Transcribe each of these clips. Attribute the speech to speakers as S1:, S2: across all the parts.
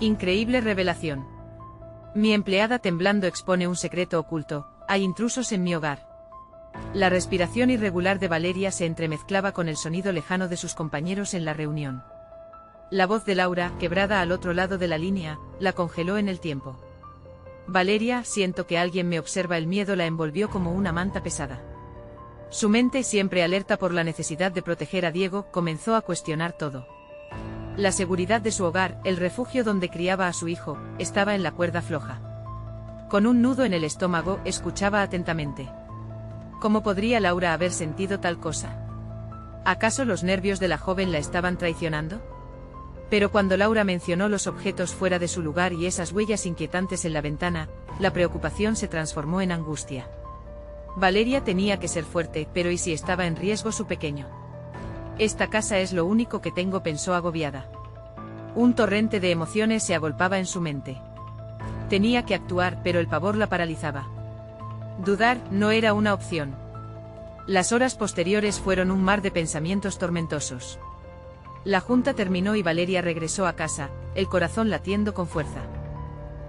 S1: Increíble revelación. Mi empleada temblando expone un secreto oculto: hay intrusos en mi hogar. La respiración irregular de Valeria se entremezclaba con el sonido lejano de sus compañeros en la reunión. La voz de Laura, quebrada al otro lado de la línea, la congeló en el tiempo. Valeria, siento que alguien me observa. El miedo la envolvió como una manta pesada. Su mente, siempre alerta por la necesidad de proteger a Diego, comenzó a cuestionar todo. La seguridad de su hogar, el refugio donde criaba a su hijo, estaba en la cuerda floja. Con un nudo en el estómago, escuchaba atentamente. ¿Cómo podría Laura haber sentido tal cosa? ¿Acaso los nervios de la joven la estaban traicionando? Pero cuando Laura mencionó los objetos fuera de su lugar y esas huellas inquietantes en la ventana, la preocupación se transformó en angustia. Valeria tenía que ser fuerte, pero ¿y si estaba en riesgo su pequeño? Esta casa es lo único que tengo, pensó agobiada. Un torrente de emociones se agolpaba en su mente. Tenía que actuar, pero el pavor la paralizaba. Dudar no era una opción. Las horas posteriores fueron un mar de pensamientos tormentosos. La junta terminó y Valeria regresó a casa, el corazón latiendo con fuerza.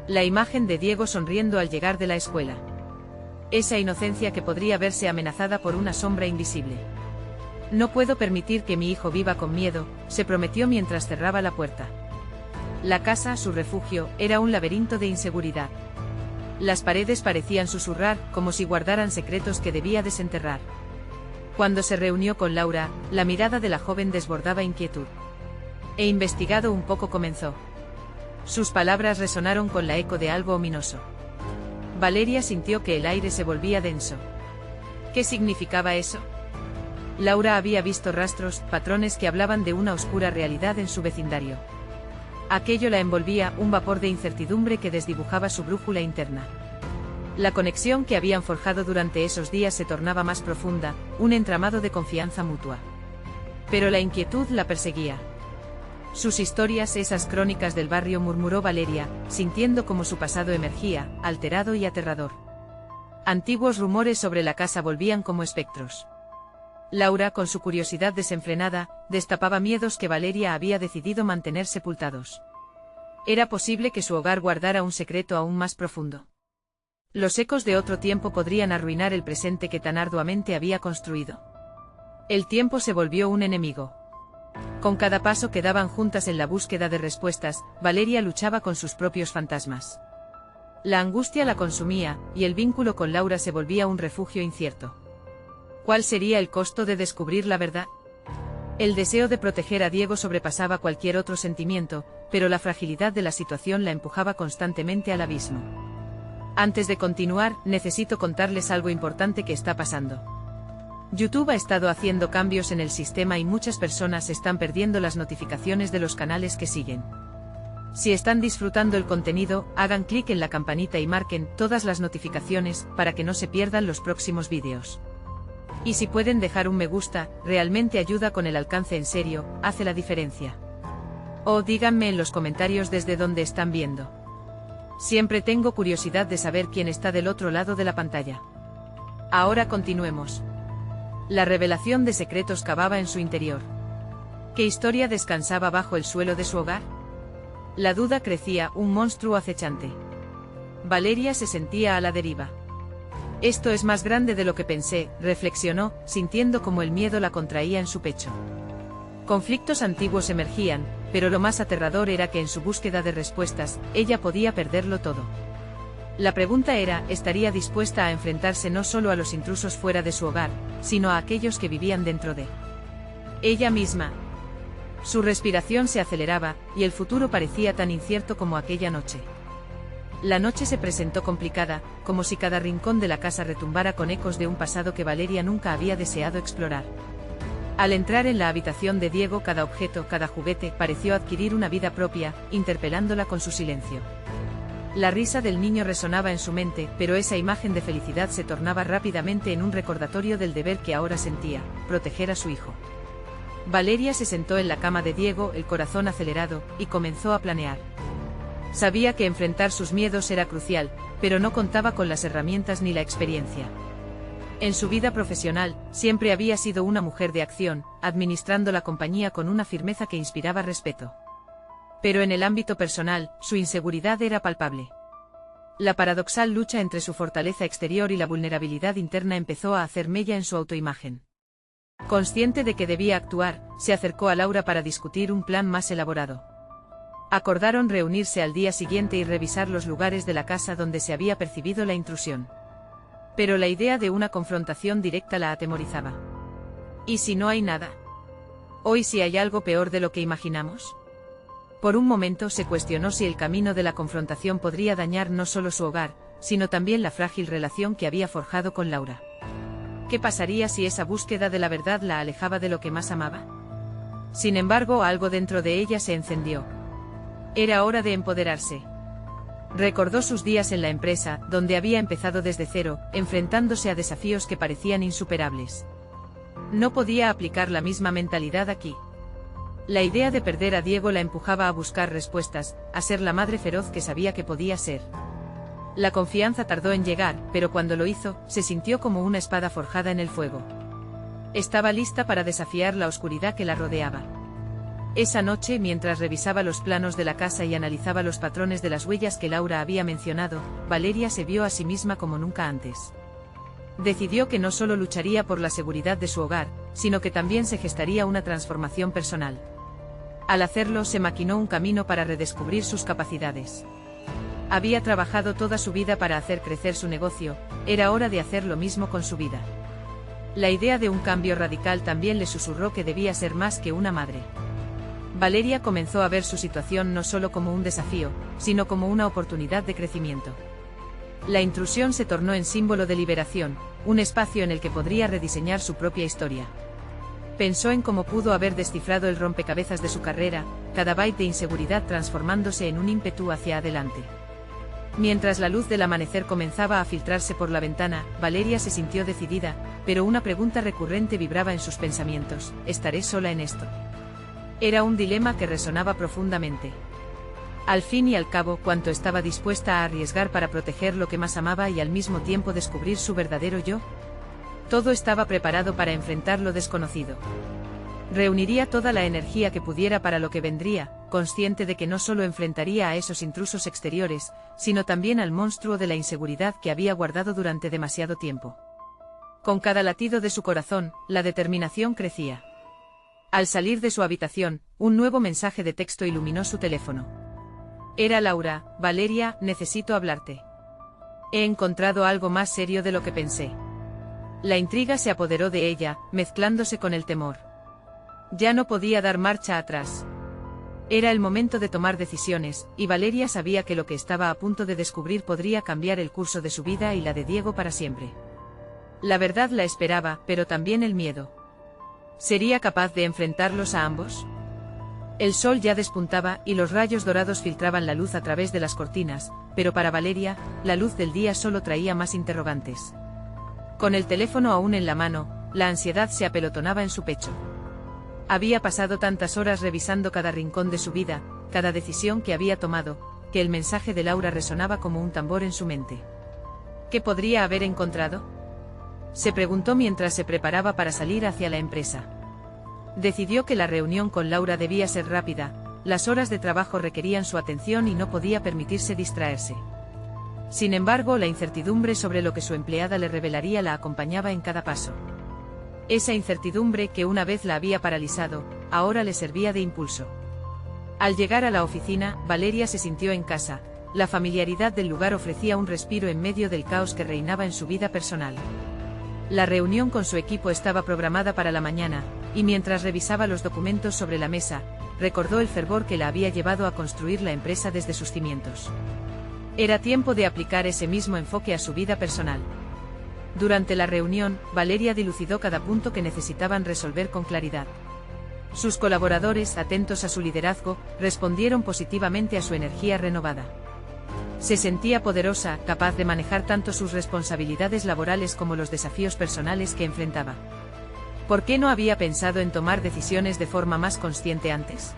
S1: La imagen de Diego sonriendo al llegar de la escuela. Esa inocencia que podría verse amenazada por una sombra invisible. No puedo permitir que mi hijo viva con miedo, se prometió mientras cerraba la puerta. La casa, su refugio, era un laberinto de inseguridad. Las paredes parecían susurrar, como si guardaran secretos que debía desenterrar. Cuando se reunió con Laura, la mirada de la joven desbordaba inquietud. He investigado un poco, comenzó. Sus palabras resonaron con la eco de algo ominoso. Valeria sintió que el aire se volvía denso. ¿Qué significaba eso? Laura había visto rastros, patrones que hablaban de una oscura realidad en su vecindario. Aquello la envolvía, un vapor de incertidumbre que desdibujaba su brújula interna. La conexión que habían forjado durante esos días se tornaba más profunda, un entramado de confianza mutua. Pero la inquietud la perseguía. Sus historias, esas crónicas del barrio, murmuró Valeria, sintiendo como su pasado emergía, alterado y aterrador. Antiguos rumores sobre la casa volvían como espectros. Laura, con su curiosidad desenfrenada, destapaba miedos que Valeria había decidido mantener sepultados. ¿Era posible que su hogar guardara un secreto aún más profundo? Los ecos de otro tiempo podrían arruinar el presente que tan arduamente había construido. El tiempo se volvió un enemigo. Con cada paso que daban juntas en la búsqueda de respuestas, Valeria luchaba con sus propios fantasmas. La angustia la consumía, y el vínculo con Laura se volvía un refugio incierto. ¿Cuál sería el costo de descubrir la verdad? El deseo de proteger a Diego sobrepasaba cualquier otro sentimiento, pero la fragilidad de la situación la empujaba constantemente al abismo. Antes de continuar, necesito contarles algo importante que está pasando. YouTube ha estado haciendo cambios en el sistema y muchas personas están perdiendo las notificaciones de los canales que siguen. Si están disfrutando el contenido, hagan clic en la campanita y marquen todas las notificaciones para que no se pierdan los próximos vídeos. Y si pueden dejar un me gusta, realmente ayuda con el alcance, en serio, hace la diferencia. O díganme en los comentarios desde dónde están viendo. Siempre tengo curiosidad de saber quién está del otro lado de la pantalla. Ahora continuemos. La revelación de secretos cavaba en su interior. ¿Qué historia descansaba bajo el suelo de su hogar? La duda crecía, un monstruo acechante. Valeria se sentía a la deriva. Esto es más grande de lo que pensé, reflexionó, sintiendo como el miedo la contraía en su pecho. Conflictos antiguos emergían, pero lo más aterrador era que en su búsqueda de respuestas, ella podía perderlo todo. La pregunta era, ¿estaría dispuesta a enfrentarse no solo a los intrusos fuera de su hogar, sino a aquellos que vivían dentro de ella misma? Su respiración se aceleraba, y el futuro parecía tan incierto como aquella noche. La noche se presentó complicada, como si cada rincón de la casa retumbara con ecos de un pasado que Valeria nunca había deseado explorar. Al entrar en la habitación de Diego, cada objeto, cada juguete, pareció adquirir una vida propia, interpelándola con su silencio. La risa del niño resonaba en su mente, pero esa imagen de felicidad se tornaba rápidamente en un recordatorio del deber que ahora sentía: proteger a su hijo. Valeria se sentó en la cama de Diego, el corazón acelerado, y comenzó a planear. Sabía que enfrentar sus miedos era crucial, pero no contaba con las herramientas ni la experiencia. En su vida profesional, siempre había sido una mujer de acción, administrando la compañía con una firmeza que inspiraba respeto. Pero en el ámbito personal, su inseguridad era palpable. La paradoxal lucha entre su fortaleza exterior y la vulnerabilidad interna empezó a hacer mella en su autoimagen. Consciente de que debía actuar, se acercó a Laura para discutir un plan más elaborado. Acordaron reunirse al día siguiente y revisar los lugares de la casa donde se había percibido la intrusión. Pero la idea de una confrontación directa la atemorizaba. ¿Y si no hay nada? ¿O y si hay algo peor de lo que imaginamos? Por un momento se cuestionó si el camino de la confrontación podría dañar no solo su hogar, sino también la frágil relación que había forjado con Laura. ¿Qué pasaría si esa búsqueda de la verdad la alejaba de lo que más amaba? Sin embargo, algo dentro de ella se encendió. Era hora de empoderarse. Recordó sus días en la empresa, donde había empezado desde cero, enfrentándose a desafíos que parecían insuperables. No podía aplicar la misma mentalidad aquí. La idea de perder a Diego la empujaba a buscar respuestas, a ser la madre feroz que sabía que podía ser. La confianza tardó en llegar, pero cuando lo hizo, se sintió como una espada forjada en el fuego. Estaba lista para desafiar la oscuridad que la rodeaba. Esa noche, mientras revisaba los planos de la casa y analizaba los patrones de las huellas que Laura había mencionado, Valeria se vio a sí misma como nunca antes. Decidió que no solo lucharía por la seguridad de su hogar, sino que también se gestaría una transformación personal. Al hacerlo, se maquinó un camino para redescubrir sus capacidades. Había trabajado toda su vida para hacer crecer su negocio, era hora de hacer lo mismo con su vida. La idea de un cambio radical también le susurró que debía ser más que una madre. Valeria comenzó a ver su situación no solo como un desafío, sino como una oportunidad de crecimiento. La intrusión se tornó en símbolo de liberación, un espacio en el que podría rediseñar su propia historia. Pensó en cómo pudo haber descifrado el rompecabezas de su carrera, cada byte de inseguridad transformándose en un ímpetu hacia adelante. Mientras la luz del amanecer comenzaba a filtrarse por la ventana, Valeria se sintió decidida, pero una pregunta recurrente vibraba en sus pensamientos: ¿estaré sola en esto? Era un dilema que resonaba profundamente. Al fin y al cabo, ¿cuánto estaba dispuesta a arriesgar para proteger lo que más amaba y al mismo tiempo descubrir su verdadero yo? Todo estaba preparado para enfrentar lo desconocido. Reuniría toda la energía que pudiera para lo que vendría, consciente de que no solo enfrentaría a esos intrusos exteriores, sino también al monstruo de la inseguridad que había guardado durante demasiado tiempo. Con cada latido de su corazón, la determinación crecía. Al salir de su habitación, un nuevo mensaje de texto iluminó su teléfono. Era Laura: Valeria, necesito hablarte. He encontrado algo más serio de lo que pensé. La intriga se apoderó de ella, mezclándose con el temor. Ya no podía dar marcha atrás. Era el momento de tomar decisiones, y Valeria sabía que lo que estaba a punto de descubrir podría cambiar el curso de su vida y la de Diego para siempre. La verdad la esperaba, pero también el miedo. ¿Sería capaz de enfrentarlos a ambos? El sol ya despuntaba y los rayos dorados filtraban la luz a través de las cortinas, pero para Valeria, la luz del día solo traía más interrogantes. Con el teléfono aún en la mano, la ansiedad se apelotonaba en su pecho. Había pasado tantas horas revisando cada rincón de su vida, cada decisión que había tomado, que el mensaje de Laura resonaba como un tambor en su mente. ¿Qué podría haber encontrado? Se preguntó mientras se preparaba para salir hacia la empresa. Decidió que la reunión con Laura debía ser rápida, las horas de trabajo requerían su atención y no podía permitirse distraerse. Sin embargo, la incertidumbre sobre lo que su empleada le revelaría la acompañaba en cada paso. Esa incertidumbre que una vez la había paralizado, ahora le servía de impulso. Al llegar a la oficina, Valeria se sintió en casa, la familiaridad del lugar ofrecía un respiro en medio del caos que reinaba en su vida personal. La reunión con su equipo estaba programada para la mañana, y mientras revisaba los documentos sobre la mesa, recordó el fervor que la había llevado a construir la empresa desde sus cimientos. Era tiempo de aplicar ese mismo enfoque a su vida personal. Durante la reunión, Valeria dilucidó cada punto que necesitaban resolver con claridad. Sus colaboradores, atentos a su liderazgo, respondieron positivamente a su energía renovada. Se sentía poderosa, capaz de manejar tanto sus responsabilidades laborales como los desafíos personales que enfrentaba. ¿Por qué no había pensado en tomar decisiones de forma más consciente antes?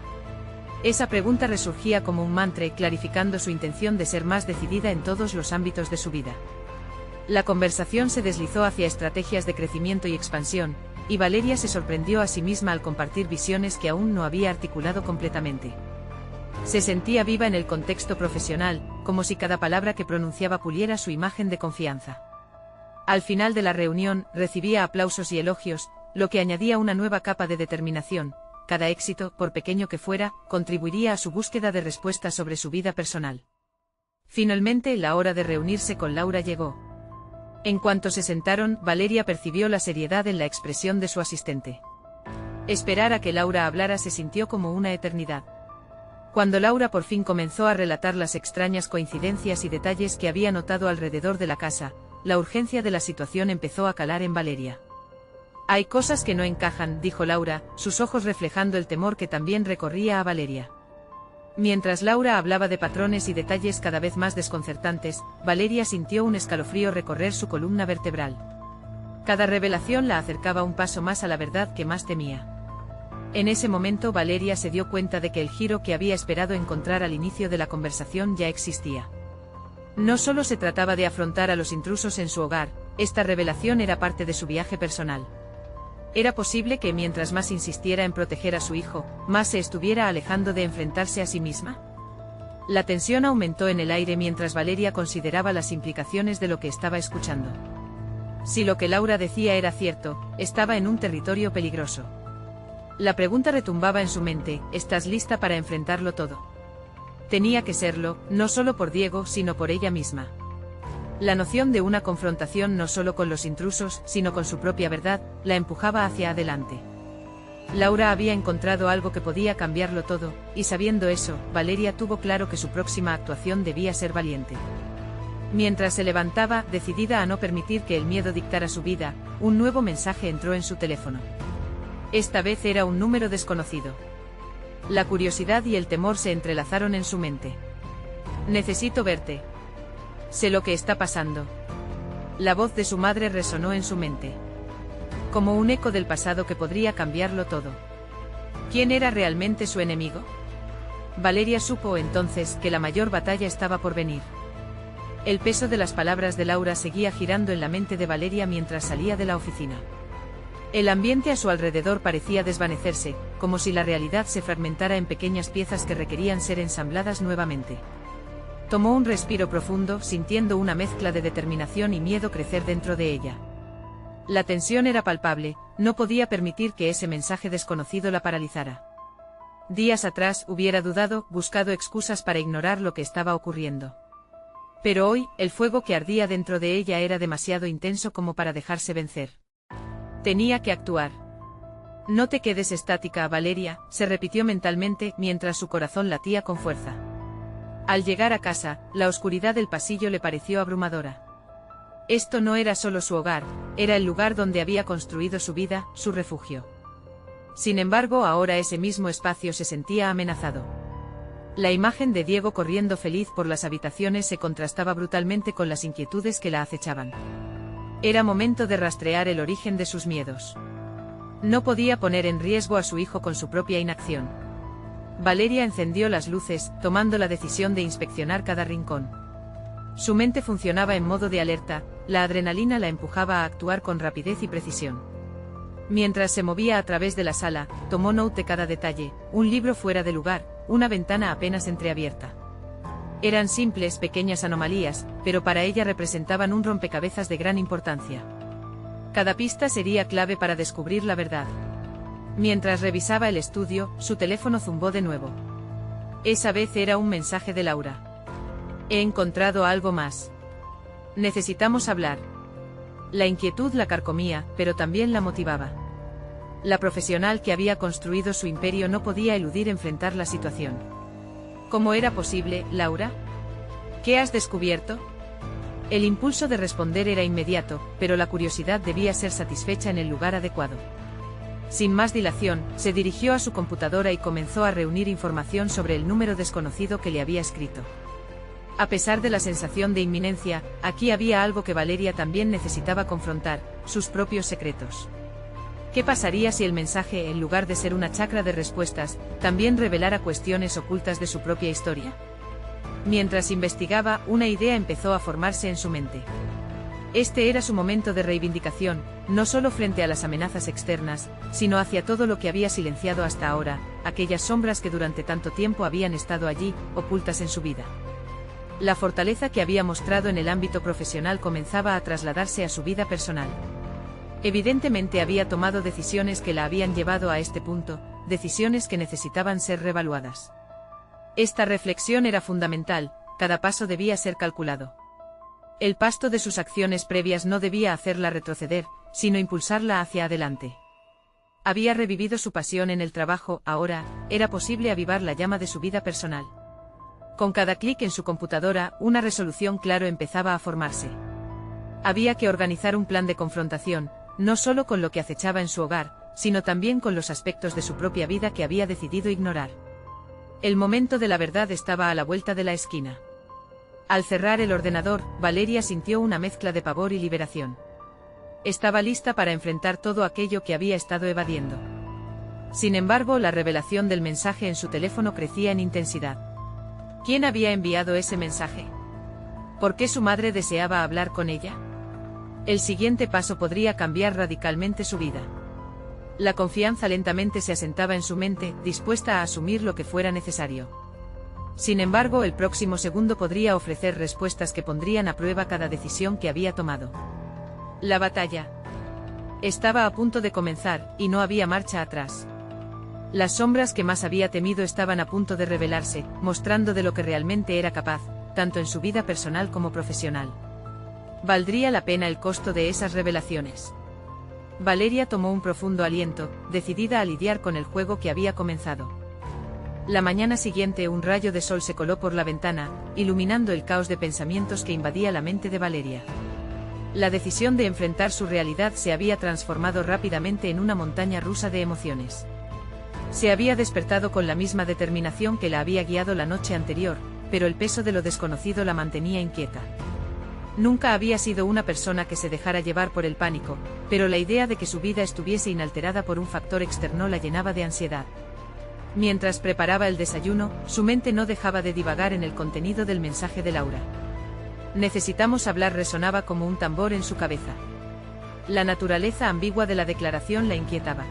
S1: Esa pregunta resurgía como un mantra, clarificando su intención de ser más decidida en todos los ámbitos de su vida. La conversación se deslizó hacia estrategias de crecimiento y expansión, y Valeria se sorprendió a sí misma al compartir visiones que aún no había articulado completamente. Se sentía viva en el contexto profesional, como si cada palabra que pronunciaba puliera su imagen de confianza. Al final de la reunión, recibía aplausos y elogios, lo que añadía una nueva capa de determinación. Cada éxito, por pequeño que fuera, contribuiría a su búsqueda de respuestas sobre su vida personal. Finalmente, la hora de reunirse con Laura llegó. En cuanto se sentaron, Valeria percibió la seriedad en la expresión de su asistente. Esperar a que Laura hablara se sintió como una eternidad. Cuando Laura por fin comenzó a relatar las extrañas coincidencias y detalles que había notado alrededor de la casa, la urgencia de la situación empezó a calar en Valeria. Hay cosas que no encajan, dijo Laura, sus ojos reflejando el temor que también recorría a Valeria. Mientras Laura hablaba de patrones y detalles cada vez más desconcertantes, Valeria sintió un escalofrío recorrer su columna vertebral. Cada revelación la acercaba un paso más a la verdad que más temía. En ese momento Valeria se dio cuenta de que el giro que había esperado encontrar al inicio de la conversación ya existía. No solo se trataba de afrontar a los intrusos en su hogar, esta revelación era parte de su viaje personal. Era posible que mientras más insistiera en proteger a su hijo, más se estuviera alejando de enfrentarse a sí misma. La tensión aumentó en el aire mientras Valeria consideraba las implicaciones de lo que estaba escuchando. Si lo que Laura decía era cierto, estaba en un territorio peligroso. La pregunta retumbaba en su mente: ¿estás lista para enfrentarlo todo? Tenía que serlo, no solo por Diego, sino por ella misma. La noción de una confrontación no solo con los intrusos, sino con su propia verdad, la empujaba hacia adelante. Laura había encontrado algo que podía cambiarlo todo, y sabiendo eso, Valeria tuvo claro que su próxima actuación debía ser valiente. Mientras se levantaba, decidida a no permitir que el miedo dictara su vida, un nuevo mensaje entró en su teléfono. Esta vez era un número desconocido. La curiosidad y el temor se entrelazaron en su mente. Necesito verte. Sé lo que está pasando. La voz de su madre resonó en su mente. Como un eco del pasado que podría cambiarlo todo. ¿Quién era realmente su enemigo? Valeria supo entonces que la mayor batalla estaba por venir. El peso de las palabras de Laura seguía girando en la mente de Valeria mientras salía de la oficina. El ambiente a su alrededor parecía desvanecerse, como si la realidad se fragmentara en pequeñas piezas que requerían ser ensambladas nuevamente. Tomó un respiro profundo, sintiendo una mezcla de determinación y miedo crecer dentro de ella. La tensión era palpable, no podía permitir que ese mensaje desconocido la paralizara. Días atrás hubiera dudado, buscado excusas para ignorar lo que estaba ocurriendo. Pero hoy, el fuego que ardía dentro de ella era demasiado intenso como para dejarse vencer. Tenía que actuar. No te quedes estática, Valeria, se repitió mentalmente mientras su corazón latía con fuerza. Al llegar a casa, la oscuridad del pasillo le pareció abrumadora. Esto no era solo su hogar, era el lugar donde había construido su vida, su refugio. Sin embargo, ahora ese mismo espacio se sentía amenazado. La imagen de Diego corriendo feliz por las habitaciones se contrastaba brutalmente con las inquietudes que la acechaban. Era momento de rastrear el origen de sus miedos. No podía poner en riesgo a su hijo con su propia inacción. Valeria encendió las luces, tomando la decisión de inspeccionar cada rincón. Su mente funcionaba en modo de alerta, la adrenalina la empujaba a actuar con rapidez y precisión. Mientras se movía a través de la sala, tomó nota de cada detalle: un libro fuera de lugar, una ventana apenas entreabierta. Eran simples, pequeñas anomalías, pero para ella representaban un rompecabezas de gran importancia. Cada pista sería clave para descubrir la verdad. Mientras revisaba el estudio, su teléfono zumbó de nuevo. Esa vez era un mensaje de Laura. He encontrado algo más. Necesitamos hablar. La inquietud la carcomía, pero también la motivaba. La profesional que había construido su imperio no podía eludir enfrentar la situación. ¿Cómo era posible, Laura? ¿Qué has descubierto? El impulso de responder era inmediato, pero la curiosidad debía ser satisfecha en el lugar adecuado. Sin más dilación, se dirigió a su computadora y comenzó a reunir información sobre el número desconocido que le había escrito. A pesar de la sensación de inminencia, aquí había algo que Valeria también necesitaba confrontar: sus propios secretos. ¿Qué pasaría si el mensaje, en lugar de ser una chacra de respuestas, también revelara cuestiones ocultas de su propia historia? Mientras investigaba, una idea empezó a formarse en su mente. Este era su momento de reivindicación, no solo frente a las amenazas externas, sino hacia todo lo que había silenciado hasta ahora, aquellas sombras que durante tanto tiempo habían estado allí, ocultas en su vida. La fortaleza que había mostrado en el ámbito profesional comenzaba a trasladarse a su vida personal. Evidentemente había tomado decisiones que la habían llevado a este punto, decisiones que necesitaban ser reevaluadas. Esta reflexión era fundamental, cada paso debía ser calculado. El pasto de sus acciones previas no debía hacerla retroceder, sino impulsarla hacia adelante. Había revivido su pasión en el trabajo, ahora, era posible avivar la llama de su vida personal. Con cada clic en su computadora, una resolución claro empezaba a formarse. Había que organizar un plan de confrontación, no solo con lo que acechaba en su hogar, sino también con los aspectos de su propia vida que había decidido ignorar. El momento de la verdad estaba a la vuelta de la esquina. Al cerrar el ordenador, Valeria sintió una mezcla de pavor y liberación. Estaba lista para enfrentar todo aquello que había estado evadiendo. Sin embargo, la revelación del mensaje en su teléfono crecía en intensidad. ¿Quién había enviado ese mensaje? ¿Por qué su madre deseaba hablar con ella? El siguiente paso podría cambiar radicalmente su vida. La confianza lentamente se asentaba en su mente, dispuesta a asumir lo que fuera necesario. Sin embargo, el próximo segundo podría ofrecer respuestas que pondrían a prueba cada decisión que había tomado. La batalla estaba a punto de comenzar, y no había marcha atrás. Las sombras que más había temido estaban a punto de revelarse, mostrando de lo que realmente era capaz, tanto en su vida personal como profesional. ¿Valdría la pena el costo de esas revelaciones? Valeria tomó un profundo aliento, decidida a lidiar con el juego que había comenzado. La mañana siguiente un rayo de sol se coló por la ventana, iluminando el caos de pensamientos que invadía la mente de Valeria. La decisión de enfrentar su realidad se había transformado rápidamente en una montaña rusa de emociones. Se había despertado con la misma determinación que la había guiado la noche anterior, pero el peso de lo desconocido la mantenía inquieta. Nunca había sido una persona que se dejara llevar por el pánico, pero la idea de que su vida estuviese inalterada por un factor externo la llenaba de ansiedad. Mientras preparaba el desayuno, su mente no dejaba de divagar en el contenido del mensaje de Laura. Necesitamos hablar resonaba como un tambor en su cabeza. La naturaleza ambigua de la declaración la inquietaba.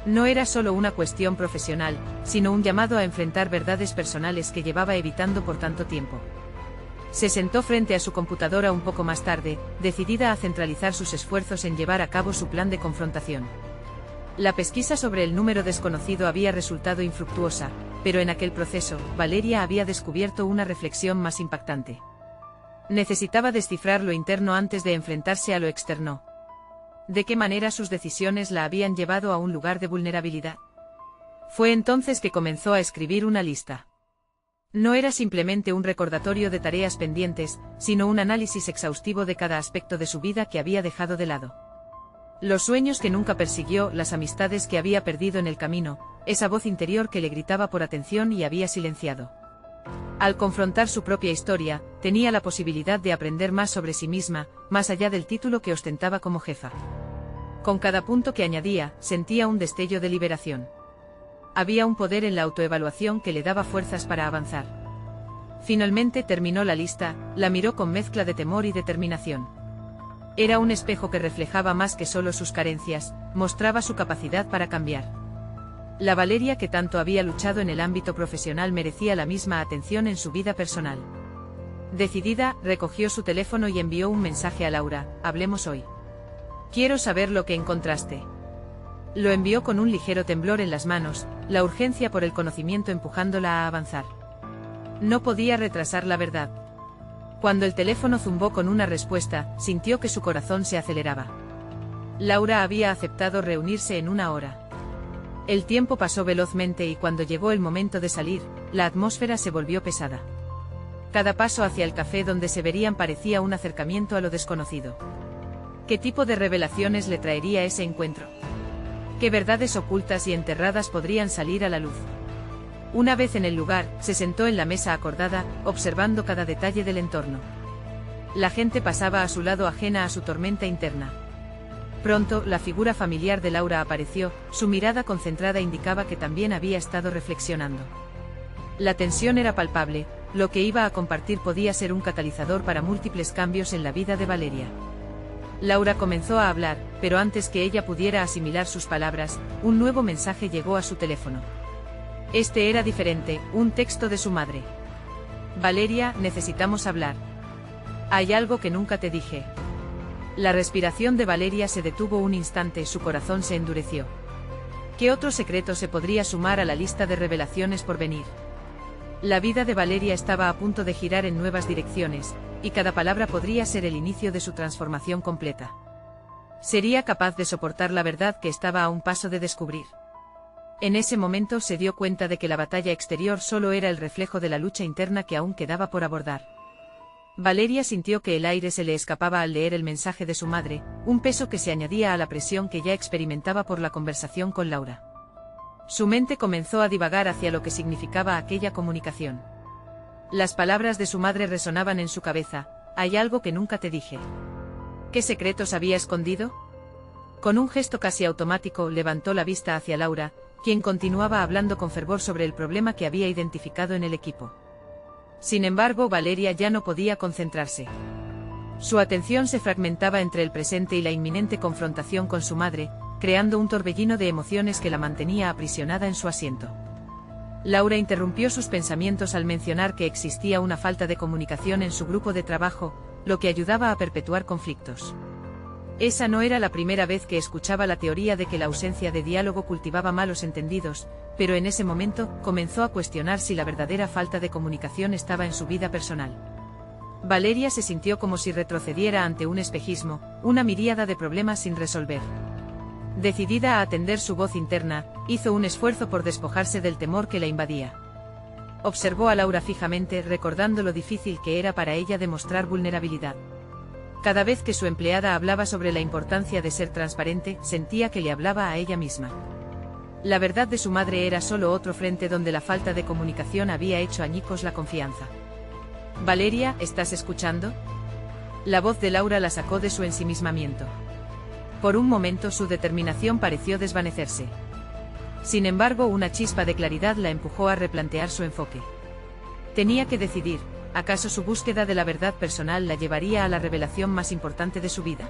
S1: No era solo una cuestión profesional, sino un llamado a enfrentar verdades personales que llevaba evitando por tanto tiempo. Se sentó frente a su computadora un poco más tarde, decidida a centralizar sus esfuerzos en llevar a cabo su plan de confrontación. La pesquisa sobre el número desconocido había resultado infructuosa, pero en aquel proceso, Valeria había descubierto una reflexión más impactante. Necesitaba descifrar lo interno antes de enfrentarse a lo externo. ¿De qué manera sus decisiones la habían llevado a un lugar de vulnerabilidad? Fue entonces que comenzó a escribir una lista. No era simplemente un recordatorio de tareas pendientes, sino un análisis exhaustivo de cada aspecto de su vida que había dejado de lado. Los sueños que nunca persiguió, las amistades que había perdido en el camino, esa voz interior que le gritaba por atención y había silenciado. Al confrontar su propia historia, tenía la posibilidad de aprender más sobre sí misma, más allá del título que ostentaba como jefa. Con cada punto que añadía, sentía un destello de liberación. Había un poder en la autoevaluación que le daba fuerzas para avanzar. Finalmente terminó la lista, la miró con mezcla de temor y determinación. Era un espejo que reflejaba más que solo sus carencias, mostraba su capacidad para cambiar. La Valeria que tanto había luchado en el ámbito profesional merecía la misma atención en su vida personal. Decidida, recogió su teléfono y envió un mensaje a Laura: hablemos hoy. Quiero saber lo que encontraste. Lo envió con un ligero temblor en las manos, la urgencia por el conocimiento empujándola a avanzar. No podía retrasar la verdad. Cuando el teléfono zumbó con una respuesta, sintió que su corazón se aceleraba. Laura había aceptado reunirse en 1 hora. El tiempo pasó velozmente y cuando llegó el momento de salir, la atmósfera se volvió pesada. Cada paso hacia el café donde se verían parecía un acercamiento a lo desconocido. ¿Qué tipo de revelaciones le traería ese encuentro? ¿Qué verdades ocultas y enterradas podrían salir a la luz? Una vez en el lugar, se sentó en la mesa acordada, observando cada detalle del entorno. La gente pasaba a su lado ajena a su tormenta interna. Pronto, la figura familiar de Laura apareció, su mirada concentrada indicaba que también había estado reflexionando. La tensión era palpable, lo que iba a compartir podía ser un catalizador para múltiples cambios en la vida de Valeria. Laura comenzó a hablar, pero antes que ella pudiera asimilar sus palabras, un nuevo mensaje llegó a su teléfono. Este era diferente, un texto de su madre. Valeria, necesitamos hablar. Hay algo que nunca te dije. La respiración de Valeria se detuvo un instante, su corazón se endureció. ¿Qué otro secreto se podría sumar a la lista de revelaciones por venir? La vida de Valeria estaba a punto de girar en nuevas direcciones, y cada palabra podría ser el inicio de su transformación completa. Sería capaz de soportar la verdad que estaba a un paso de descubrir. En ese momento se dio cuenta de que la batalla exterior solo era el reflejo de la lucha interna que aún quedaba por abordar. Valeria sintió que el aire se le escapaba al leer el mensaje de su madre, un peso que se añadía a la presión que ya experimentaba por la conversación con Laura. Su mente comenzó a divagar hacia lo que significaba aquella comunicación. Las palabras de su madre resonaban en su cabeza: hay algo que nunca te dije. ¿Qué secretos había escondido? Con un gesto casi automático levantó la vista hacia Laura, quien continuaba hablando con fervor sobre el problema que había identificado en el equipo. Sin embargo, Valeria ya no podía concentrarse. Su atención se fragmentaba entre el presente y la inminente confrontación con su madre, creando un torbellino de emociones que la mantenía aprisionada en su asiento. Laura interrumpió sus pensamientos al mencionar que existía una falta de comunicación en su grupo de trabajo, lo que ayudaba a perpetuar conflictos. Esa no era la primera vez que escuchaba la teoría de que la ausencia de diálogo cultivaba malos entendidos, pero en ese momento comenzó a cuestionar si la verdadera falta de comunicación estaba en su vida personal. Valeria se sintió como si retrocediera ante un espejismo, una miríada de problemas sin resolver. Decidida a atender su voz interna, hizo un esfuerzo por despojarse del temor que la invadía. Observó a Laura fijamente, recordando lo difícil que era para ella demostrar vulnerabilidad. Cada vez que su empleada hablaba sobre la importancia de ser transparente, sentía que le hablaba a ella misma. La verdad de su madre era solo otro frente donde la falta de comunicación había hecho añicos la confianza. Valeria, ¿estás escuchando? La voz de Laura la sacó de su ensimismamiento. Por un momento su determinación pareció desvanecerse. Sin embargo, una chispa de claridad la empujó a replantear su enfoque. Tenía que decidir. ¿Acaso su búsqueda de la verdad personal la llevaría a la revelación más importante de su vida?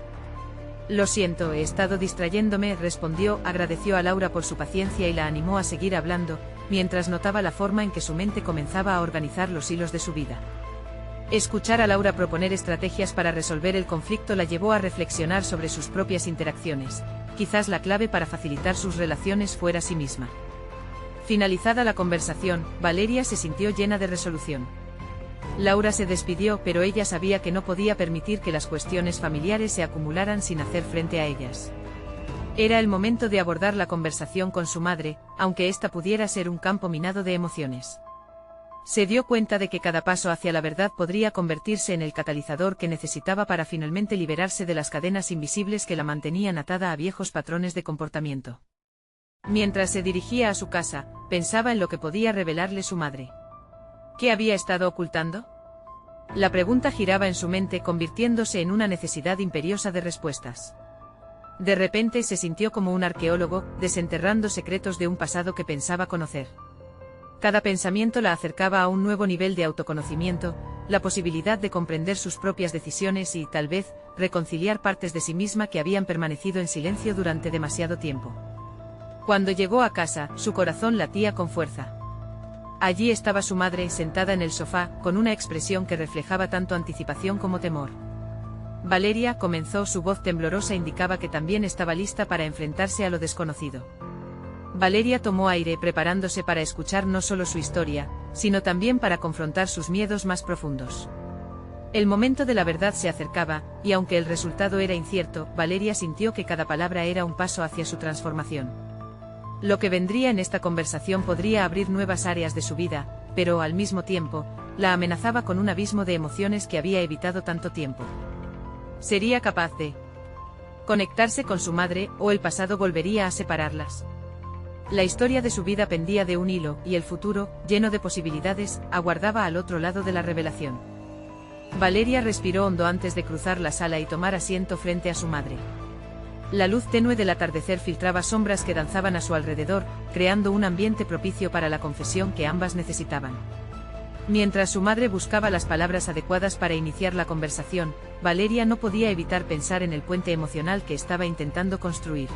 S1: Lo siento, he estado distrayéndome, respondió, agradeció a Laura por su paciencia y la animó a seguir hablando, mientras notaba la forma en que su mente comenzaba a organizar los hilos de su vida. Escuchar a Laura proponer estrategias para resolver el conflicto la llevó a reflexionar sobre sus propias interacciones. Quizás la clave para facilitar sus relaciones fuera sí misma. Finalizada la conversación, Valeria se sintió llena de resolución. Laura se despidió, pero ella sabía que no podía permitir que las cuestiones familiares se acumularan sin hacer frente a ellas. Era el momento de abordar la conversación con su madre, aunque ésta pudiera ser un campo minado de emociones. Se dio cuenta de que cada paso hacia la verdad podría convertirse en el catalizador que necesitaba para finalmente liberarse de las cadenas invisibles que la mantenían atada a viejos patrones de comportamiento. Mientras se dirigía a su casa, pensaba en lo que podía revelarle su madre. ¿Qué había estado ocultando? La pregunta giraba en su mente, convirtiéndose en una necesidad imperiosa de respuestas. De repente se sintió como un arqueólogo, desenterrando secretos de un pasado que pensaba conocer. Cada pensamiento la acercaba a un nuevo nivel de autoconocimiento, la posibilidad de comprender sus propias decisiones y, tal vez, reconciliar partes de sí misma que habían permanecido en silencio durante demasiado tiempo. Cuando llegó a casa, su corazón latía con fuerza. Allí estaba su madre, sentada en el sofá, con una expresión que reflejaba tanto anticipación como temor. Valeria, comenzó, su voz temblorosa indicaba que también estaba lista para enfrentarse a lo desconocido. Valeria tomó aire, preparándose para escuchar no solo su historia, sino también para confrontar sus miedos más profundos. El momento de la verdad se acercaba, y aunque el resultado era incierto, Valeria sintió que cada palabra era un paso hacia su transformación. Lo que vendría en esta conversación podría abrir nuevas áreas de su vida, pero, al mismo tiempo, la amenazaba con un abismo de emociones que había evitado tanto tiempo. ¿Sería capaz de conectarse con su madre, o el pasado volvería a separarlas? La historia de su vida pendía de un hilo, y el futuro, lleno de posibilidades, aguardaba al otro lado de la revelación. Valeria respiró hondo antes de cruzar la sala y tomar asiento frente a su madre. La luz tenue del atardecer filtraba sombras que danzaban a su alrededor, creando un ambiente propicio para la confesión que ambas necesitaban. Mientras su madre buscaba las palabras adecuadas para iniciar la conversación, Valeria no podía evitar pensar en el puente emocional que estaba intentando construir.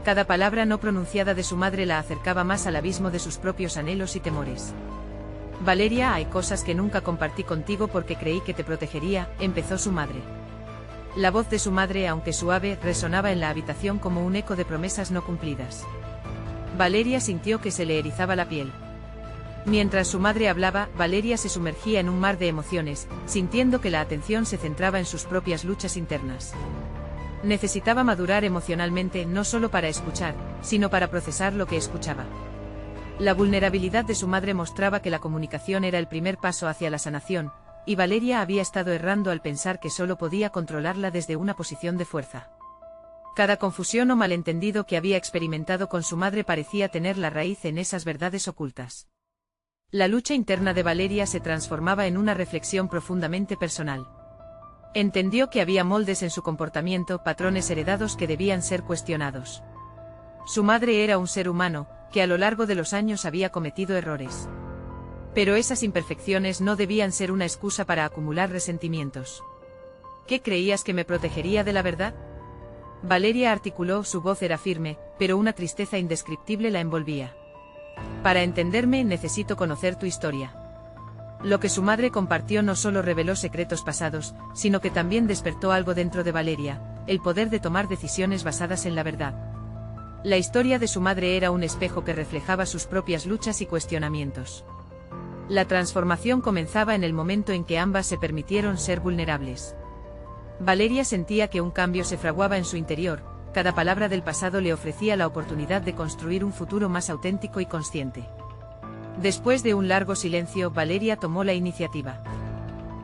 S1: Cada palabra no pronunciada de su madre la acercaba más al abismo de sus propios anhelos y temores. Valeria, hay cosas que nunca compartí contigo porque creí que te protegería, empezó su madre. La voz de su madre, aunque suave, resonaba en la habitación como un eco de promesas no cumplidas. Valeria sintió que se le erizaba la piel. Mientras su madre hablaba, Valeria se sumergía en un mar de emociones, sintiendo que la atención se centraba en sus propias luchas internas. Necesitaba madurar emocionalmente no solo para escuchar, sino para procesar lo que escuchaba. La vulnerabilidad de su madre mostraba que la comunicación era el primer paso hacia la sanación, y Valeria había estado errando al pensar que solo podía controlarla desde una posición de fuerza. Cada confusión o malentendido que había experimentado con su madre parecía tener la raíz en esas verdades ocultas. La lucha interna de Valeria se transformaba en una reflexión profundamente personal. Entendió que había moldes en su comportamiento, patrones heredados que debían ser cuestionados. Su madre era un ser humano, que a lo largo de los años había cometido errores. Pero esas imperfecciones no debían ser una excusa para acumular resentimientos. ¿Qué creías que me protegería de la verdad? Valeria articuló, su voz era firme, pero una tristeza indescriptible la envolvía. Para entenderme necesito conocer tu historia. Lo que su madre compartió no solo reveló secretos pasados, sino que también despertó algo dentro de Valeria, el poder de tomar decisiones basadas en la verdad. La historia de su madre era un espejo que reflejaba sus propias luchas y cuestionamientos. La transformación comenzaba en el momento en que ambas se permitieron ser vulnerables. Valeria sentía que un cambio se fraguaba en su interior. Cada palabra del pasado le ofrecía la oportunidad de construir un futuro más auténtico y consciente. Después de un largo silencio, Valeria tomó la iniciativa.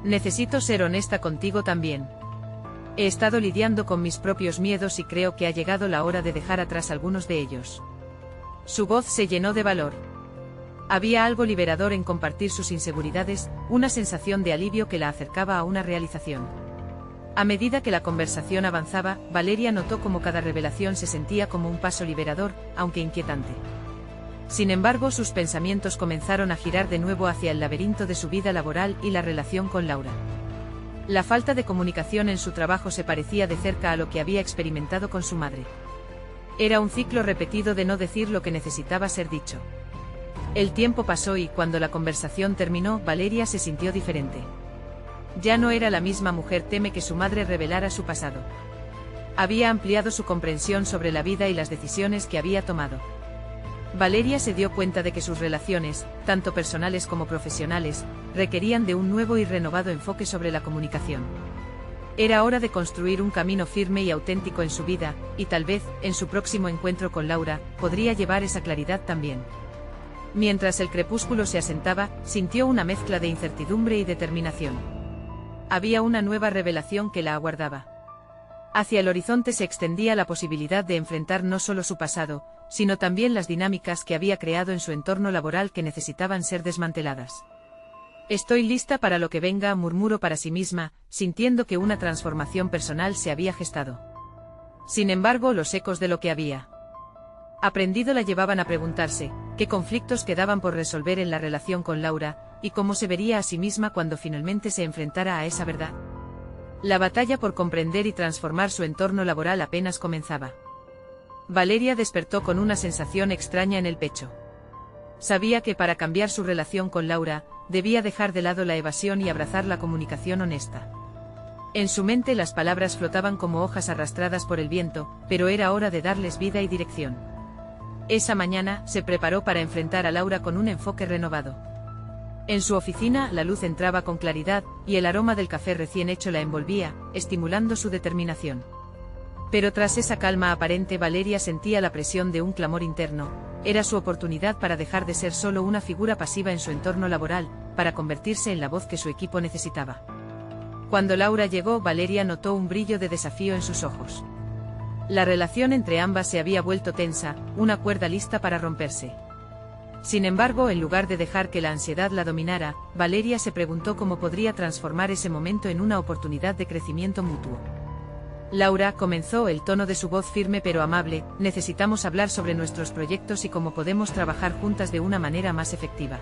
S1: Necesito ser honesta contigo también. He estado lidiando con mis propios miedos y creo que ha llegado la hora de dejar atrás algunos de ellos. Su voz se llenó de valor. Había algo liberador en compartir sus inseguridades, una sensación de alivio que la acercaba a una realización. A medida que la conversación avanzaba, Valeria notó cómo cada revelación se sentía como un paso liberador, aunque inquietante. Sin embargo, sus pensamientos comenzaron a girar de nuevo hacia el laberinto de su vida laboral y la relación con Laura. La falta de comunicación en su trabajo se parecía de cerca a lo que había experimentado con su madre. Era un ciclo repetido de no decir lo que necesitaba ser dicho. El tiempo pasó y cuando la conversación terminó, Valeria se sintió diferente. Ya no era la misma mujer, teme que su madre revelara su pasado. Había ampliado su comprensión sobre la vida y las decisiones que había tomado. Valeria se dio cuenta de que sus relaciones, tanto personales como profesionales, requerían de un nuevo y renovado enfoque sobre la comunicación. Era hora de construir un camino firme y auténtico en su vida, y tal vez, en su próximo encuentro con Laura, podría llevar esa claridad también. Mientras el crepúsculo se asentaba, sintió una mezcla de incertidumbre y determinación. Había una nueva revelación que la aguardaba. Hacia el horizonte se extendía la posibilidad de enfrentar no solo su pasado, sino también las dinámicas que había creado en su entorno laboral que necesitaban ser desmanteladas. Estoy lista para lo que venga, murmuró para sí misma, sintiendo que una transformación personal se había gestado. Sin embargo, los ecos de lo que había aprendido la llevaban a preguntarse, qué conflictos quedaban por resolver en la relación con Laura, y cómo se vería a sí misma cuando finalmente se enfrentara a esa verdad. La batalla por comprender y transformar su entorno laboral apenas comenzaba. Valeria despertó con una sensación extraña en el pecho. Sabía que para cambiar su relación con Laura, debía dejar de lado la evasión y abrazar la comunicación honesta. En su mente las palabras flotaban como hojas arrastradas por el viento, pero era hora de darles vida y dirección. Esa mañana, se preparó para enfrentar a Laura con un enfoque renovado. En su oficina, la luz entraba con claridad, y el aroma del café recién hecho la envolvía, estimulando su determinación. Pero tras esa calma aparente, Valeria sentía la presión de un clamor interno. Era su oportunidad para dejar de ser solo una figura pasiva en su entorno laboral, para convertirse en la voz que su equipo necesitaba. Cuando Laura llegó, Valeria notó un brillo de desafío en sus ojos. La relación entre ambas se había vuelto tensa, una cuerda lista para romperse. Sin embargo, en lugar de dejar que la ansiedad la dominara, Valeria se preguntó cómo podría transformar ese momento en una oportunidad de crecimiento mutuo. Laura, comenzó, el tono de su voz firme pero amable, necesitamos hablar sobre nuestros proyectos y cómo podemos trabajar juntas de una manera más efectiva.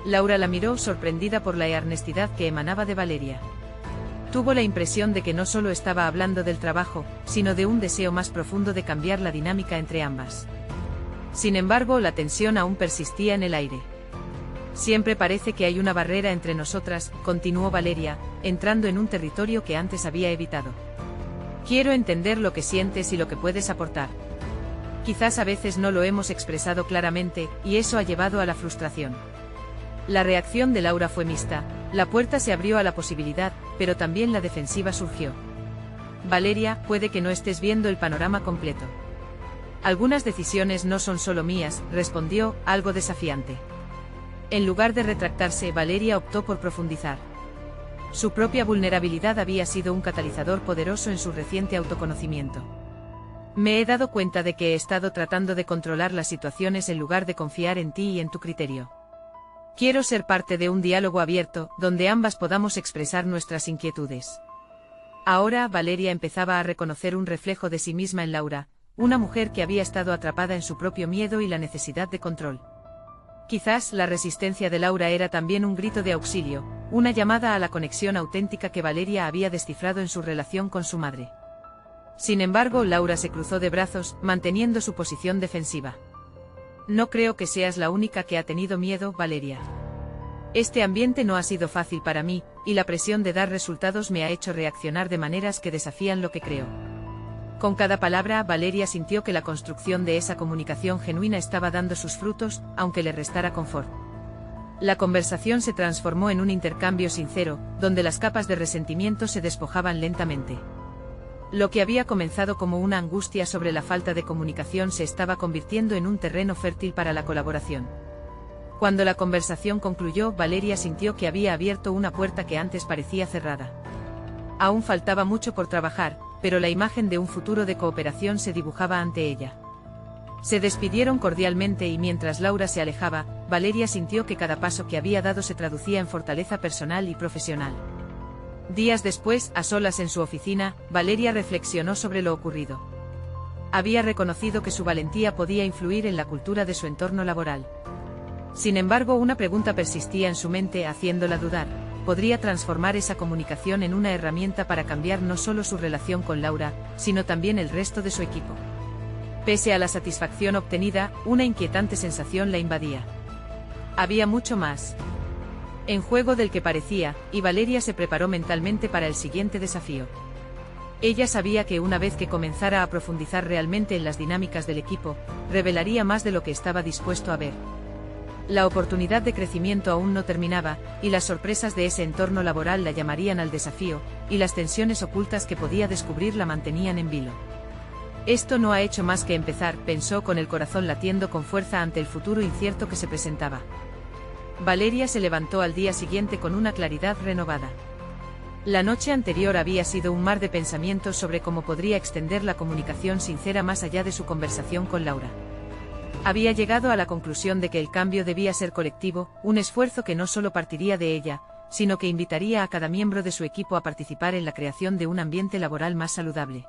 S1: Laura la miró, sorprendida por la honestidad que emanaba de Valeria. Tuvo la impresión de que no solo estaba hablando del trabajo, sino de un deseo más profundo de cambiar la dinámica entre ambas. Sin embargo, la tensión aún persistía en el aire. Siempre parece que hay una barrera entre nosotras, continuó Valeria, entrando en un territorio que antes había evitado. Quiero entender lo que sientes y lo que puedes aportar. Quizás a veces no lo hemos expresado claramente, y eso ha llevado a la frustración. La reacción de Laura fue mixta, la puerta se abrió a la posibilidad, pero también la defensiva surgió. Valeria, puede que no estés viendo el panorama completo. Algunas decisiones no son solo mías, respondió, algo desafiante. En lugar de retractarse, Valeria optó por profundizar. Su propia vulnerabilidad había sido un catalizador poderoso en su reciente autoconocimiento. Me he dado cuenta de que he estado tratando de controlar las situaciones en lugar de confiar en ti y en tu criterio. Quiero ser parte de un diálogo abierto, donde ambas podamos expresar nuestras inquietudes. Ahora, Valeria empezaba a reconocer un reflejo de sí misma en Laura, una mujer que había estado atrapada en su propio miedo y la necesidad de control. Quizás la resistencia de Laura era también un grito de auxilio, una llamada a la conexión auténtica que Valeria había descifrado en su relación con su madre. Sin embargo, Laura se cruzó de brazos, manteniendo su posición defensiva. No creo que seas la única que ha tenido miedo, Valeria. Este ambiente no ha sido fácil para mí, y la presión de dar resultados me ha hecho reaccionar de maneras que desafían lo que creo. Con cada palabra, Valeria sintió que la construcción de esa comunicación genuina estaba dando sus frutos, aunque le restara confort. La conversación se transformó en un intercambio sincero, donde las capas de resentimiento se despojaban lentamente. Lo que había comenzado como una angustia sobre la falta de comunicación se estaba convirtiendo en un terreno fértil para la colaboración. Cuando la conversación concluyó, Valeria sintió que había abierto una puerta que antes parecía cerrada. Aún faltaba mucho por trabajar, pero la imagen de un futuro de cooperación se dibujaba ante ella. Se despidieron cordialmente y mientras Laura se alejaba, Valeria sintió que cada paso que había dado se traducía en fortaleza personal y profesional. Días después, a solas en su oficina, Valeria reflexionó sobre lo ocurrido. Había reconocido que su valentía podía influir en la cultura de su entorno laboral. Sin embargo, una pregunta persistía en su mente, haciéndola dudar. ¿Podría transformar esa comunicación en una herramienta para cambiar no solo su relación con Laura, sino también el resto de su equipo? Pese a la satisfacción obtenida, una inquietante sensación la invadía. Había mucho más en juego del que parecía, y Valeria se preparó mentalmente para el siguiente desafío. Ella sabía que una vez que comenzara a profundizar realmente en las dinámicas del equipo, revelaría más de lo que estaba dispuesto a ver. La oportunidad de crecimiento aún no terminaba, y las sorpresas de ese entorno laboral la llamarían al desafío, y las tensiones ocultas que podía descubrir la mantenían en vilo. Esto no ha hecho más que empezar, pensó con el corazón latiendo con fuerza ante el futuro incierto que se presentaba. Valeria se levantó al día siguiente con una claridad renovada. La noche anterior había sido un mar de pensamientos sobre cómo podría extender la comunicación sincera más allá de su conversación con Laura. Había llegado a la conclusión de que el cambio debía ser colectivo, un esfuerzo que no solo partiría de ella, sino que invitaría a cada miembro de su equipo a participar en la creación de un ambiente laboral más saludable.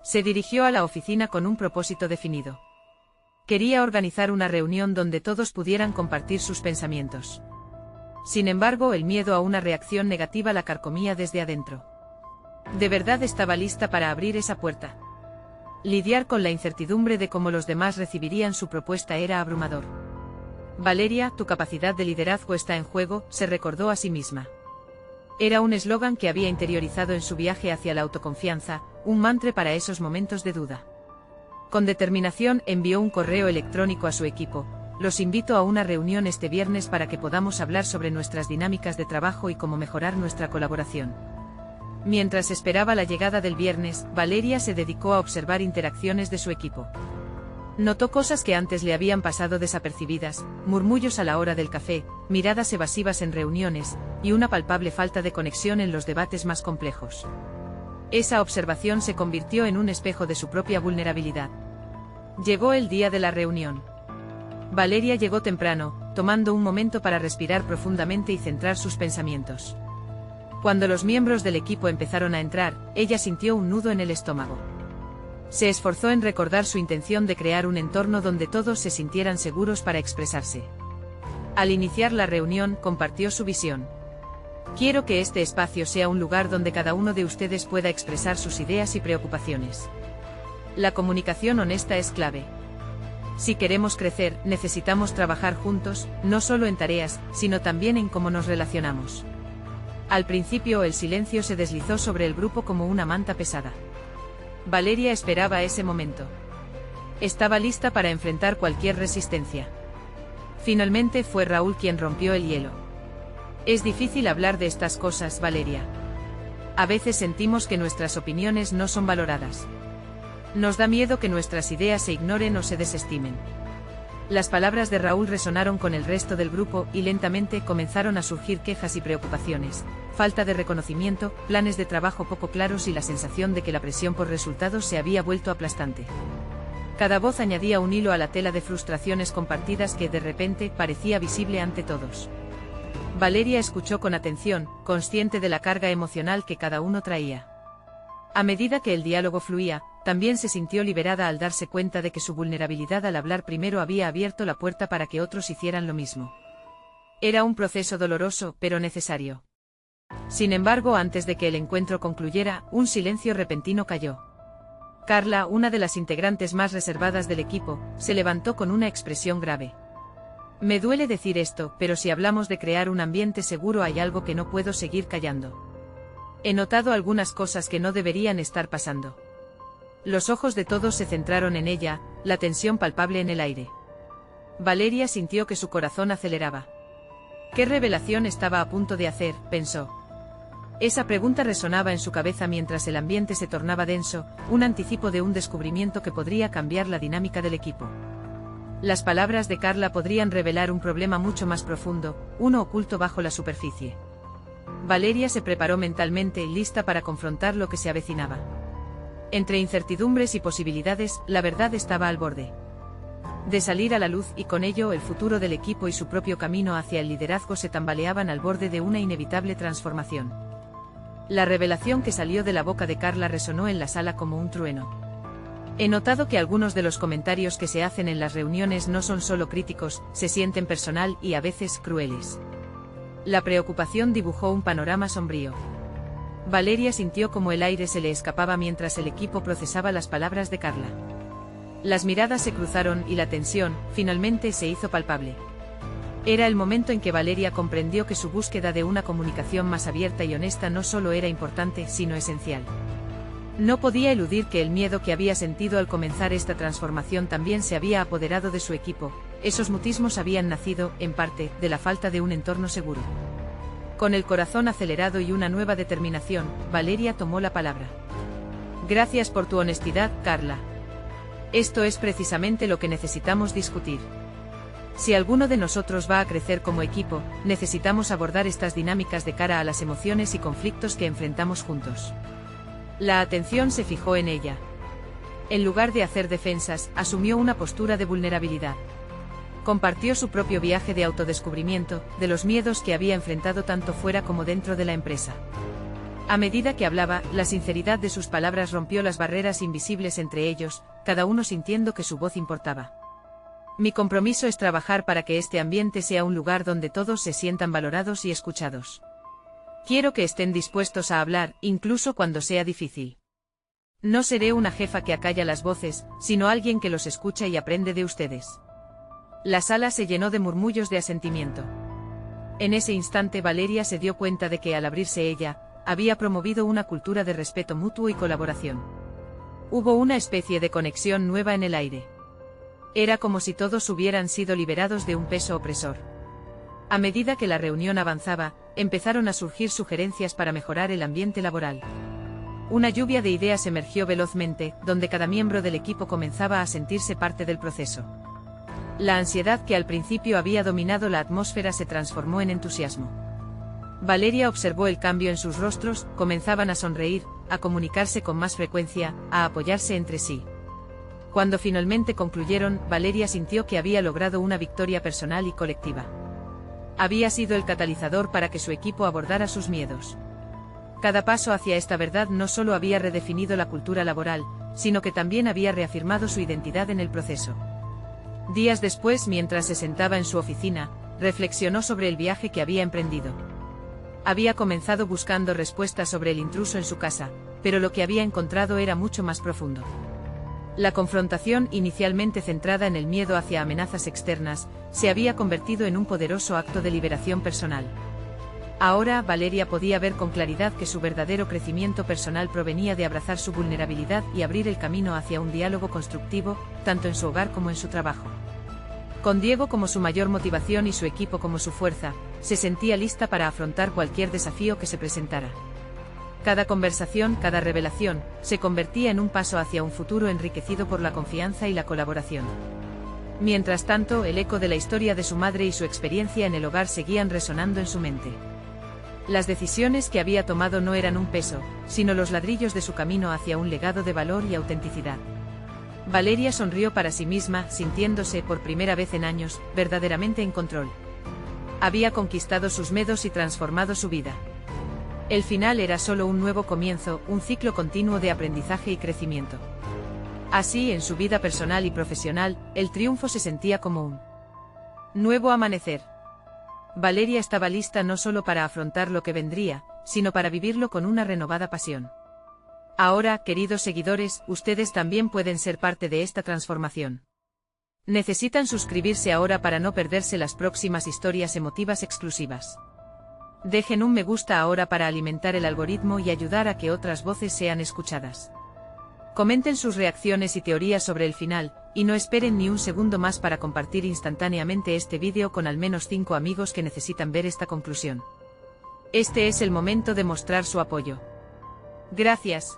S1: Se dirigió a la oficina con un propósito definido. Quería organizar una reunión donde todos pudieran compartir sus pensamientos. Sin embargo, el miedo a una reacción negativa la carcomía desde adentro. ¿De verdad estaba lista para abrir esa puerta? Lidiar con la incertidumbre de cómo los demás recibirían su propuesta era abrumador. Valeria, tu capacidad de liderazgo está en juego, se recordó a sí misma. Era un eslogan que había interiorizado en su viaje hacia la autoconfianza, un mantra para esos momentos de duda. Con determinación envió un correo electrónico a su equipo: los invito a una reunión este viernes para que podamos hablar sobre nuestras dinámicas de trabajo y cómo mejorar nuestra colaboración. Mientras esperaba la llegada del viernes, Valeria se dedicó a observar interacciones de su equipo. Notó cosas que antes le habían pasado desapercibidas: murmullos a la hora del café, miradas evasivas en reuniones, y una palpable falta de conexión en los debates más complejos. Esa observación se convirtió en un espejo de su propia vulnerabilidad. Llegó el día de la reunión. Valeria llegó temprano, tomando un momento para respirar profundamente y centrar sus pensamientos. Cuando los miembros del equipo empezaron a entrar, ella sintió un nudo en el estómago. Se esforzó en recordar su intención de crear un entorno donde todos se sintieran seguros para expresarse. Al iniciar la reunión, compartió su visión. Quiero que este espacio sea un lugar donde cada uno de ustedes pueda expresar sus ideas y preocupaciones. La comunicación honesta es clave. Si queremos crecer, necesitamos trabajar juntos, no solo en tareas, sino también en cómo nos relacionamos. Al principio el silencio se deslizó sobre el grupo como una manta pesada. Valeria esperaba ese momento. Estaba lista para enfrentar cualquier resistencia. Finalmente fue Raúl quien rompió el hielo. Es difícil hablar de estas cosas, Valeria. A veces sentimos que nuestras opiniones no son valoradas. Nos da miedo que nuestras ideas se ignoren o se desestimen. Las palabras de Raúl resonaron con el resto del grupo y lentamente comenzaron a surgir quejas y preocupaciones, falta de reconocimiento, planes de trabajo poco claros y la sensación de que la presión por resultados se había vuelto aplastante. Cada voz añadía un hilo a la tela de frustraciones compartidas que de repente parecía visible ante todos. Valeria escuchó con atención, consciente de la carga emocional que cada uno traía. A medida que el diálogo fluía, también se sintió liberada al darse cuenta de que su vulnerabilidad al hablar primero había abierto la puerta para que otros hicieran lo mismo. Era un proceso doloroso, pero necesario. Sin embargo, antes de que el encuentro concluyera, un silencio repentino cayó. Carla, una de las integrantes más reservadas del equipo, se levantó con una expresión grave. Me duele decir esto, pero si hablamos de crear un ambiente seguro hay algo que no puedo seguir callando. He notado algunas cosas que no deberían estar pasando. Los ojos de todos se centraron en ella, la tensión palpable en el aire. Valeria sintió que su corazón aceleraba. ¿Qué revelación estaba a punto de hacer?, pensó. Esa pregunta resonaba en su cabeza mientras el ambiente se tornaba denso, un anticipo de un descubrimiento que podría cambiar la dinámica del equipo. Las palabras de Carla podrían revelar un problema mucho más profundo, uno oculto bajo la superficie. Valeria se preparó mentalmente, lista para confrontar lo que se avecinaba. Entre incertidumbres y posibilidades, la verdad estaba al borde de salir a la luz y con ello el futuro del equipo y su propio camino hacia el liderazgo se tambaleaban al borde de una inevitable transformación. La revelación que salió de la boca de Carla resonó en la sala como un trueno. He notado que algunos de los comentarios que se hacen en las reuniones no son solo críticos, se sienten personal y a veces crueles. La preocupación dibujó un panorama sombrío. Valeria sintió como el aire se le escapaba mientras el equipo procesaba las palabras de Carla. Las miradas se cruzaron y la tensión, finalmente, se hizo palpable. Era el momento en que Valeria comprendió que su búsqueda de una comunicación más abierta y honesta no solo era importante, sino esencial. No podía eludir que el miedo que había sentido al comenzar esta transformación también se había apoderado de su equipo. Esos mutismos habían nacido, en parte, de la falta de un entorno seguro. Con el corazón acelerado y una nueva determinación, Valeria tomó la palabra. Gracias por tu honestidad, Carla. Esto es precisamente lo que necesitamos discutir. Si alguno de nosotros va a crecer como equipo, necesitamos abordar estas dinámicas de cara a las emociones y conflictos que enfrentamos juntos. La atención se fijó en ella. En lugar de hacer defensas, asumió una postura de vulnerabilidad. Compartió su propio viaje de autodescubrimiento, de los miedos que había enfrentado tanto fuera como dentro de la empresa. A medida que hablaba, la sinceridad de sus palabras rompió las barreras invisibles entre ellos, cada uno sintiendo que su voz importaba. Mi compromiso es trabajar para que este ambiente sea un lugar donde todos se sientan valorados y escuchados. Quiero que estén dispuestos a hablar, incluso cuando sea difícil. No seré una jefa que acalla las voces, sino alguien que los escucha y aprende de ustedes. La sala se llenó de murmullos de asentimiento. En ese instante Valeria se dio cuenta de que al abrirse ella, había promovido una cultura de respeto mutuo y colaboración. Hubo una especie de conexión nueva en el aire. Era como si todos hubieran sido liberados de un peso opresor. A medida que la reunión avanzaba, empezaron a surgir sugerencias para mejorar el ambiente laboral. Una lluvia de ideas emergió velozmente, donde cada miembro del equipo comenzaba a sentirse parte del proceso. La ansiedad que al principio había dominado la atmósfera se transformó en entusiasmo. Valeria observó el cambio en sus rostros, comenzaban a sonreír, a comunicarse con más frecuencia, a apoyarse entre sí. Cuando finalmente concluyeron, Valeria sintió que había logrado una victoria personal y colectiva. Había sido el catalizador para que su equipo abordara sus miedos. Cada paso hacia esta verdad no solo había redefinido la cultura laboral, sino que también había reafirmado su identidad en el proceso. Días después, mientras se sentaba en su oficina, reflexionó sobre el viaje que había emprendido. Había comenzado buscando respuestas sobre el intruso en su casa, pero lo que había encontrado era mucho más profundo. La confrontación, inicialmente centrada en el miedo hacia amenazas externas, se había convertido en un poderoso acto de liberación personal. Ahora, Valeria podía ver con claridad que su verdadero crecimiento personal provenía de abrazar su vulnerabilidad y abrir el camino hacia un diálogo constructivo, tanto en su hogar como en su trabajo. Con Diego como su mayor motivación y su equipo como su fuerza, se sentía lista para afrontar cualquier desafío que se presentara. Cada conversación, cada revelación, se convertía en un paso hacia un futuro enriquecido por la confianza y la colaboración. Mientras tanto, el eco de la historia de su madre y su experiencia en el hogar seguían resonando en su mente. Las decisiones que había tomado no eran un peso, sino los ladrillos de su camino hacia un legado de valor y autenticidad. Valeria sonrió para sí misma, sintiéndose, por primera vez en años, verdaderamente en control. Había conquistado sus miedos y transformado su vida. El final era solo un nuevo comienzo, un ciclo continuo de aprendizaje y crecimiento. Así, en su vida personal y profesional, el triunfo se sentía como un nuevo amanecer. Valeria estaba lista no solo para afrontar lo que vendría, sino para vivirlo con una renovada pasión. Ahora, queridos seguidores, ustedes también pueden ser parte de esta transformación. Necesitan suscribirse ahora para no perderse las próximas historias emotivas exclusivas. Dejen un me gusta ahora para alimentar el algoritmo y ayudar a que otras voces sean escuchadas. Comenten sus reacciones y teorías sobre el final, y no esperen ni un segundo más para compartir instantáneamente este vídeo con al menos 5 amigos que necesitan ver esta conclusión. Este es el momento de mostrar su apoyo. Gracias.